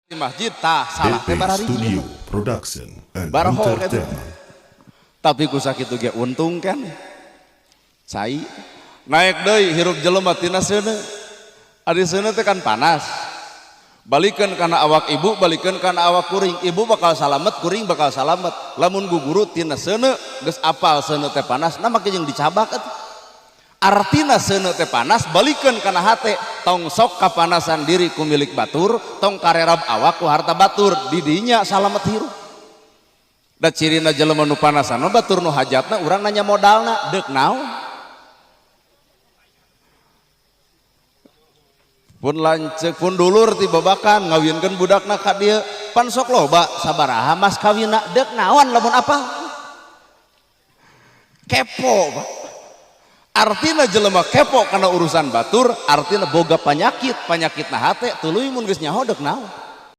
di masjid tah salah teh barari Studio Production and barahol gitu. Entertainment. Tapi ku sakitu ge untung kan cai naik deui hirup jelema tina seuneu ari seuneu teh kan panas balikeun kana awak ibu balikeun kana awak kuring ibu bakal salamet kuring bakal salamet lamun guguru tina seuneu geus apal seuneu teh panas na make jeung dicabak atuh artina seuneu teh panas balikeun kana hate tong sok kapanasan diri ku milik batur tong karerab awak ku harta batur di dinya salamet hirup da cirina jelema nu panasan mah batur nu hajatna urang nanya modalna deuk naon pun lanceuk pun dulur ti babakan ngawinkeun budakna ka dieu pan sok loba sabaraha mas kawinna deuk naon lamun apa kepo Pak. Artina jelema kepo karena urusan batur artina boga penyakit na hate tuluy mun geus nyaho deuk naon